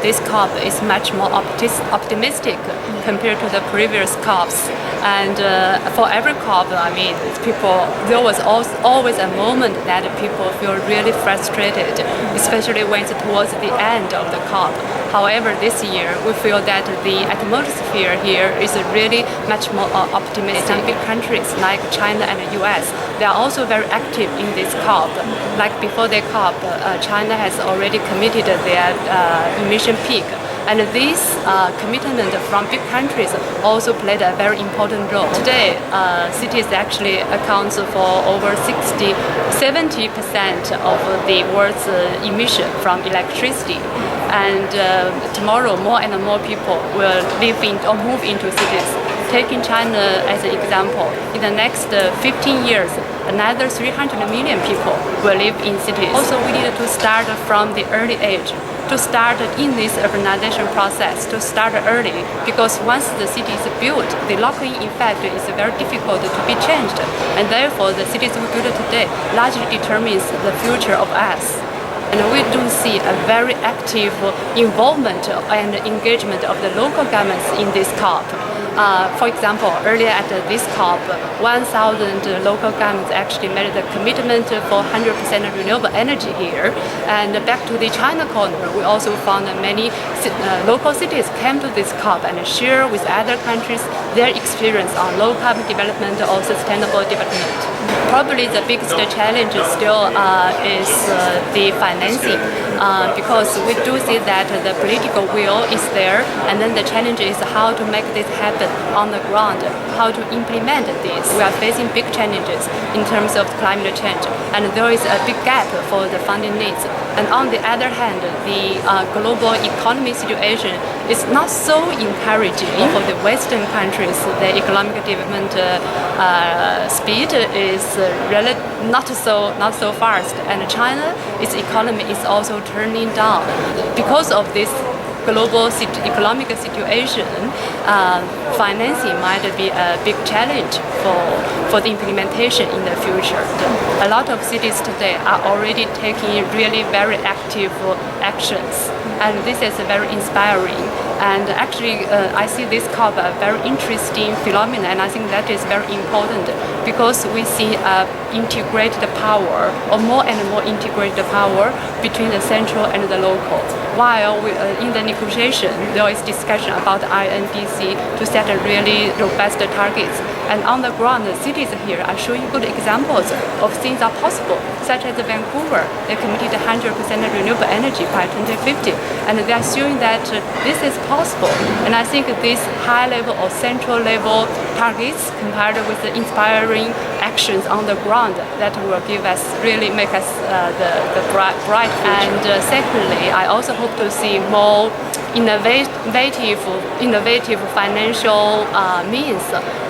this COP is much more optimistic compared to the previous COPs. And for every COP, I mean, there was always a moment that people feel really frustrated, especially when it's towards the end of the COP. However, this year we feel that the atmosphere here is really much more optimistic. Some big countries like China and the US, they are also very active in this COP. Like before the COP, China has already committed their emission peak. And this commitment from big countries also played a very important role. Today, cities actually accounts for over 70% of the world's emission from electricity. And tomorrow, more and more people will live in or move into cities. Taking China as an example, in the next 15 years, another 300 million people will live in cities. Also, we need to start from the early age, to start in this urbanization process, to start early, because once the city is built, the lock-in effect is very difficult to be changed, and therefore the cities we build today largely determines the future of us. And we do see a very active involvement and engagement of the local governments in this COP. For example, earlier at this COP, 1,000 local governments actually made the commitment for 100% renewable energy here. And back to the China corner, we also found that many local cities came to this COP and share with other countries their experience on low carbon development or sustainable development. Probably the biggest challenge still is the financing, because we do see that the political will is there, and then the challenge is how to make this happen on the ground, how to implement this. We are facing big challenges in terms of climate change, and there is a big gap for the funding needs. And on the other hand, the global economy situation is not so encouraging for the Western countries. The economic development speed is not so fast, and China, its economy is also turning down. Because of this global economic situation, financing might be a big challenge for the implementation in the future. A lot of cities today are already taking really very active actions, and this is very inspiring. And actually, I see this COP a very interesting phenomenon, and I think that is very important because we see integrated power, or more and more integrated power between the central and the local. While in the negotiation, there is discussion about INDC to set a really robust targets. And on the ground, the cities here are showing good examples of things are possible, such as Vancouver. They committed 100% renewable energy by 2050, and they are showing that this is possible. And I think this high level or central level targets compared with the inspiring actions on the ground, that will give us, really make us the bright future. And secondly, I also hope to see more innovative financial means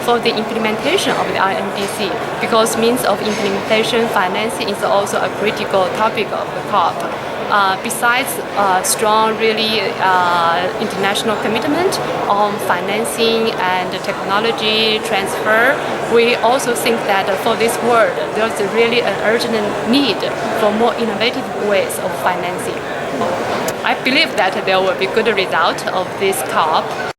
for the implementation of the INDC, because means of implementation financing is also a critical topic of the COP. Besides strong, really international commitment on financing and technology transfer, we also think that for this world, there's really an urgent need for more innovative ways of financing. I believe that there will be good result of this COP.